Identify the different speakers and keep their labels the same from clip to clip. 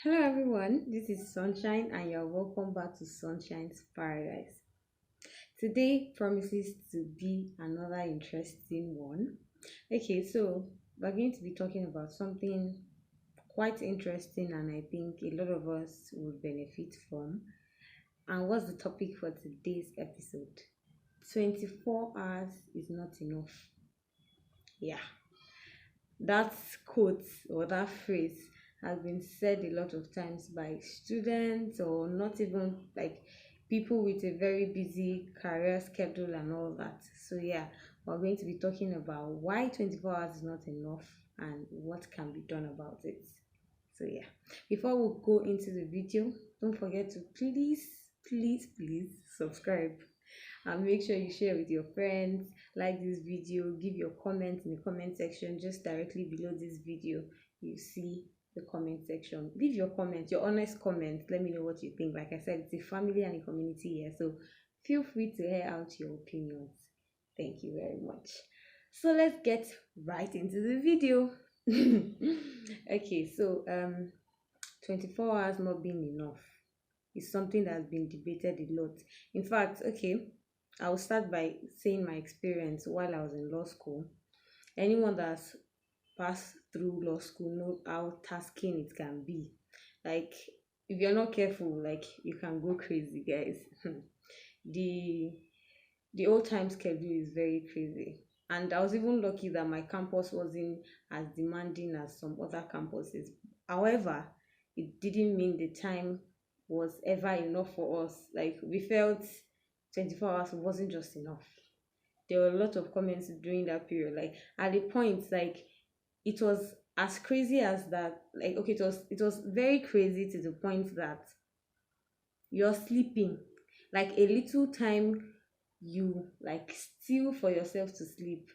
Speaker 1: Hello everyone, this is Sunshine and you're welcome back to Sunshine's Paradise. Today promises to be another interesting one. Okay, so we're going to be talking about something quite interesting and I think a lot of us would benefit from. And what's the topic for today's episode? 24 hours is not enough. Yeah, that quote or that phrase has been said a lot of times by students or not even like people with a very busy career schedule and all that. So yeah, we're going to be talking about why 24 hours is not enough and what can be done about it. So yeah, before we go into the video, don't forget to please subscribe and make sure you share with your friends, like this video, give your comment in the comment section just directly below this video. You see the comment section, leave your comment, your honest comment. Let me know what you think. Like I said, it's a family and a community here, so feel free to air out your opinions. Thank you very much. So let's get right into the video. Okay, so 24 hours not being enough is something that has been debated a lot. In fact, okay, I'll start by saying my experience while I was in law school. Anyone that's passed through law school knows how tasking it can be. Like, if you're not careful, like you can go crazy, guys. the the old time schedule is very crazy. And I was even lucky that my campus wasn't as demanding as some other campuses. However, it didn't mean the time was ever enough for us. Like we felt 24 hours wasn't just enough. There were a lot of comments during that period. Like at the point, like it was as crazy as that. Like okay, it was very crazy to the point that you're sleeping. Like a little time you like steal for yourself to sleep,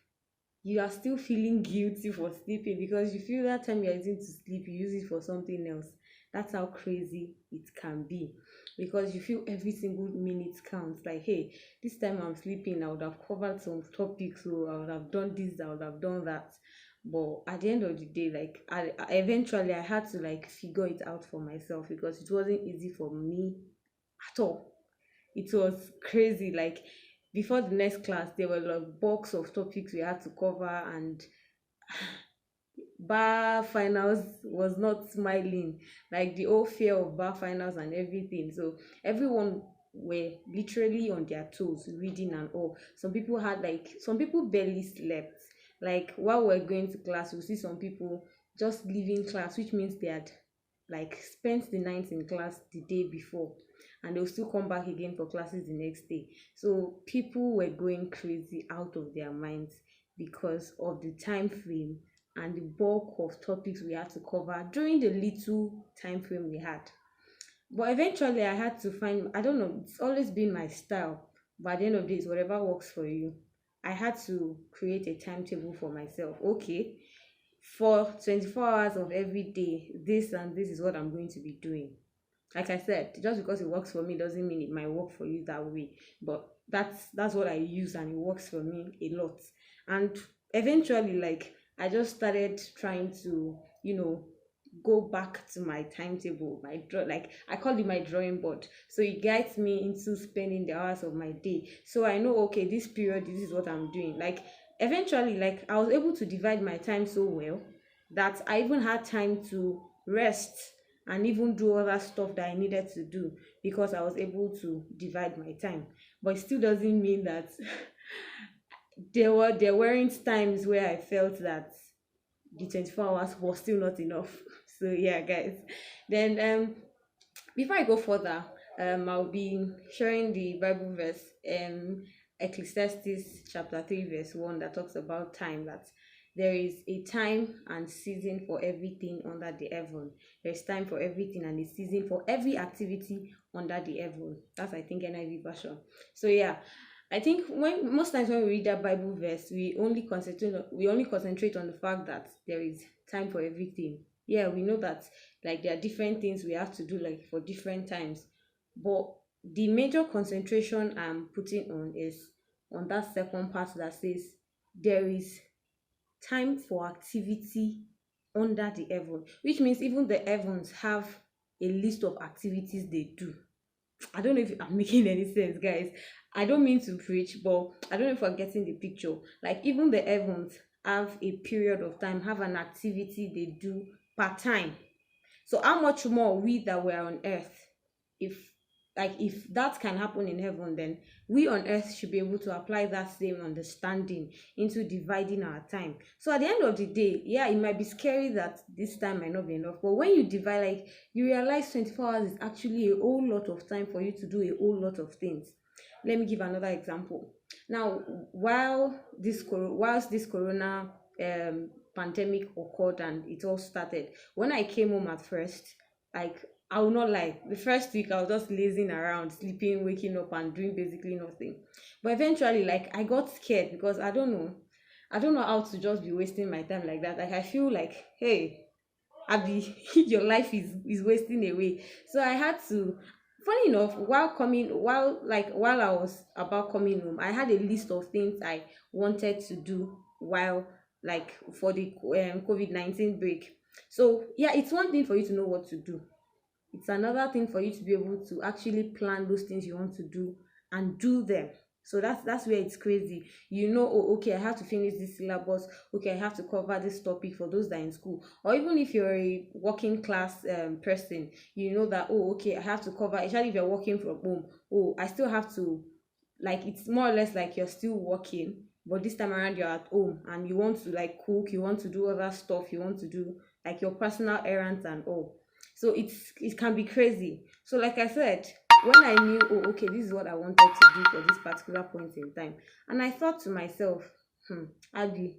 Speaker 1: you are still feeling guilty for sleeping because you feel that time you're using to sleep you use it for something else. That's how crazy it can be, because you feel every single minute counts. Like hey, this time I'm sleeping, I would have covered some topics, so I would have done this, I would have done that. But at the end of the day, like eventually I had to like figure it out for myself because it wasn't easy for me at all. It was crazy. Like before the next class, there were like box of topics we had to cover, and bar finals was not smiling. Like the whole fear of bar finals and everything. So everyone were literally on their toes, reading and all. Some people barely slept. Like while we're going to class, we see some people just leaving class, which means they had like spent the night in class the day before and they'll still come back again for classes the next day. So people were going crazy out of their minds because of the time frame and the bulk of topics we had to cover during the little time frame we had. But eventually I had to find, I don't know, it's always been my style, but at the end of the day, whatever works for you. I had to create a timetable for myself. Okay, for 24 hours of every day, this and this is what I'm going to be doing. Like I said, just because it works for me doesn't mean it might work for you that way. But that's what I use and it works for me a lot. And eventually, like I just started trying to, go back to my timetable, my draw, like I call it my drawing board. So it guides me into spending the hours of my day. So I know okay, this period, this is what I'm doing. Like eventually, like I was able to divide my time so well that I even had time to rest and even do other stuff that I needed to do because I was able to divide my time. But it still doesn't mean that there weren't times where I felt that the 24 hours was still not enough. So yeah, guys. Then before I go further, I'll be sharing the Bible verse, Ecclesiastes chapter 3, verse 1, that talks about time, that there is a time and season for everything under the heaven. There's time for everything and a season for every activity under the heaven. That's I think NIV version. So yeah, I think when most times when we read that Bible verse, we only concentrate on the fact that there is time for everything. Yeah, we know that like there are different things we have to do like for different times, but the major concentration I'm putting on is on that second part that says there is time for activity under the heaven, which means even the heavens have a list of activities they do. I don't know if I'm making any sense, guys. I don't mean to preach, but I don't know if we're getting the picture. Like even the heavens have a period of time, have an activity they do per time. So how much more we that were on earth, if if that can happen in heaven, then we on earth should be able to apply that same understanding into dividing our time. So at the end of the day, yeah, it might be scary that this time might not be enough, but when you divide, like, you realize 24 hours is actually a whole lot of time for you to do a whole lot of things. Let me give another example. Now, whilst this corona pandemic occurred and it all started, when I came home at first, like, I will not lie, the first week I was just lazing around, sleeping, waking up, and doing basically nothing. But eventually, like, I got scared because I don't know how to just be wasting my time like that. Like, I feel like, hey, Abby, your life is wasting away. So I had to. Funny enough, while I was about coming home, I had a list of things I wanted to do while, like, for the COVID-19 break. So yeah, it's one thing for you to know what to do, it's another thing for you to be able to actually plan those things you want to do and do them. So that's where it's crazy. You know, oh, okay, I have to finish this syllabus. Okay, I have to cover this topic for those that are in school. Or even if you're a working class person, you know that, oh, okay, I have to cover, especially if you're working from home. Oh, I still have to, like, it's more or less like you're still working, but this time around you're at home and you want to, like, cook, you want to do other stuff, you want to do like your personal errands and all. So it can be crazy. So like I said, when I knew, oh, okay, this is what I wanted to do for this particular point in time, and I thought to myself, Abby,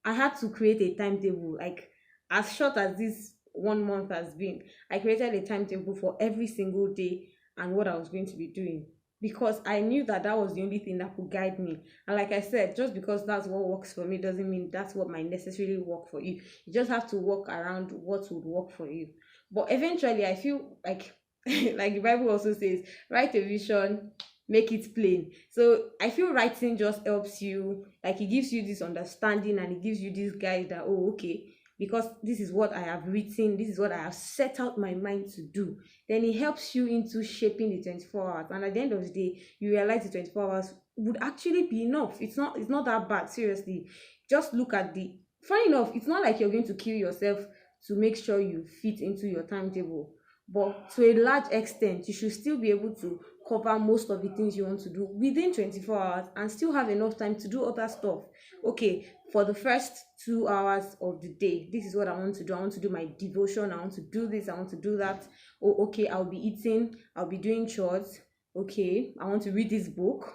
Speaker 1: I had to create a timetable. Like, as short as this 1 month has been, I created a timetable for every single day and what I was going to be doing, because I knew that that was the only thing that could guide me. And like I said, just because that's what works for me doesn't mean that's what might necessarily work for you. You just have to work around what would work for you. But eventually, I feel like like the Bible also says, write a vision, make it plain. So I feel writing just helps you, like, it gives you this understanding and it gives you this guide that, oh, okay, because this is what I have written, this is what I have set out my mind to do. Then it helps you into shaping the 24 hours. And at the end of the day, you realize the 24 hours would actually be enough. It's not that bad, seriously. Just look at the funny enough, it's not like you're going to kill yourself to make sure you fit into your timetable, but to a large extent you should still be able to cover most of the things you want to do within 24 hours and still have enough time to do other stuff. Okay, for the first 2 hours of the day, this is what I want to do. I want to do my devotion, I want to do this, I want to do that. Oh, okay, I'll be eating, I'll be doing chores. Okay, I want to read this book,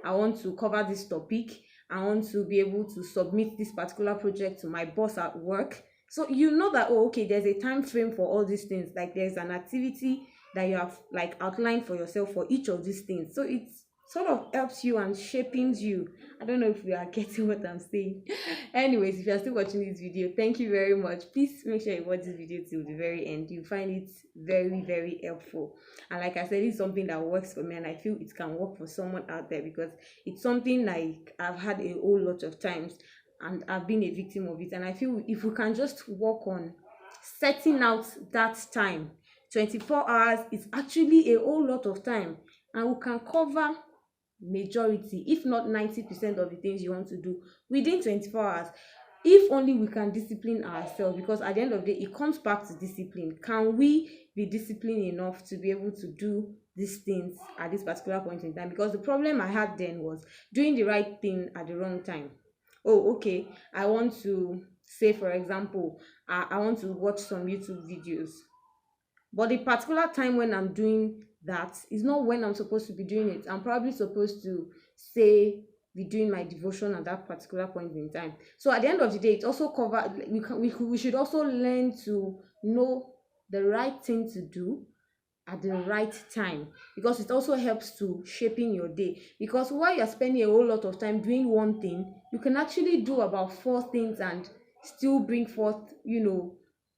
Speaker 1: I want to cover this topic, I want to be able to submit this particular project to my boss at work. So you know that, oh, okay, there's a time frame for all these things. Like, there's an activity that you have, like, outlined for yourself for each of these things. So it sort of helps you and shaping you. I don't know if we are getting what I'm saying. Anyways, if you're still watching this video, thank you very much. Please make sure you watch this video till the very end. You find it very, very helpful. And like I said, it's something that works for me, and I feel it can work for someone out there, because it's something like I've had a whole lot of times and I've been a victim of it. And I feel if we can just work on setting out that time, 24 hours is actually a whole lot of time, and we can cover majority, if not 90% of the things you want to do within 24 hours. If only we can discipline ourselves, because at the end of the day, it comes back to discipline. Can we be disciplined enough to be able to do these things at this particular point in time? Because the problem I had then was doing the right thing at the wrong time. Oh, okay, I want to say, for example, I want to watch some YouTube videos, but the particular time when I'm doing that is not when I'm supposed to be doing it. I'm probably supposed to say be doing my devotion at that particular point in time. So at the end of the day, it also cover, we should also learn to know the right thing to do at the right time, because it also helps to shaping your day. Because while you're spending a whole lot of time doing one thing, you can actually do about four things and still bring forth,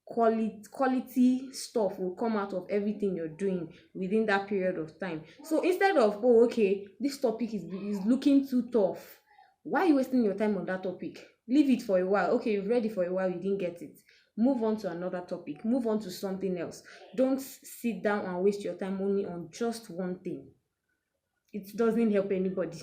Speaker 1: quality stuff will come out of everything you're doing within that period of time. So instead of, oh, okay, this topic is looking too tough, why are you wasting your time on that topic? Leave it for a while. Okay, you've read it for a while, you didn't get it. move on to another topic, move on to something else. Don't sit down and waste your time only on just one thing. It doesn't help anybody.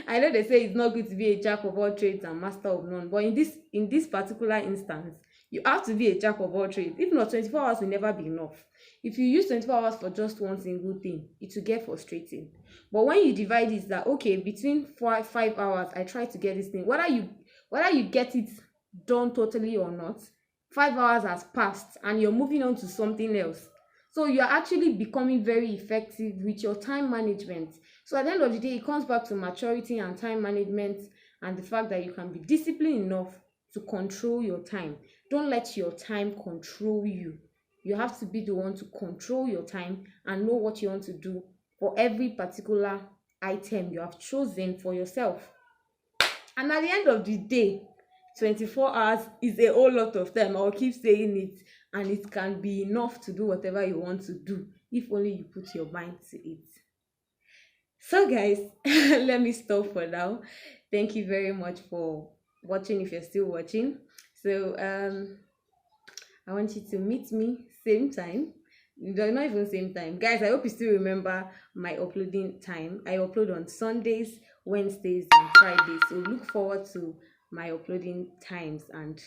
Speaker 1: I know they say it's not good to be a jack of all trades and master of none, but in this particular instance, you have to be a jack of all trades. If not, 24 hours will never be enough. If you use 24 hours for just one single thing, it will get frustrating. But when you divide it, that okay, between 5 hours I try to get this thing, whether you get it done totally or not, 5 hours has passed and you're moving on to something else. So you're actually becoming very effective with your time management. So at the end of the day, it comes back to maturity and time management, and the fact that you can be disciplined enough to control your time. Don't let your time control you. You have to be the one to control your time and know what you want to do for every particular item you have chosen for yourself. And at the end of the day, 24 hours is a whole lot of time. I'll keep saying it, and it can be enough to do whatever you want to do if only you put your mind to it. So guys, let me stop for now. Thank you very much for watching, if you're still watching. So I want you to meet me same time. Not even same time, guys. I hope you still remember my uploading time. I upload on Sundays, Wednesdays, and Fridays. So look forward to my uploading times and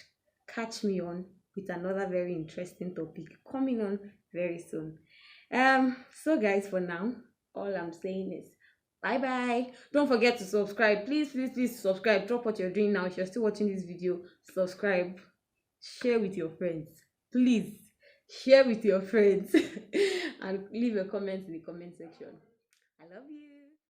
Speaker 1: catch me on with another very interesting topic coming on very soon. So guys, for now, all I'm saying is bye bye. Don't forget to subscribe. Please subscribe. Drop what you're doing now. If you're still watching this video, subscribe, share with your friends. Please share with your friends and leave a comment in the comment section. I love you.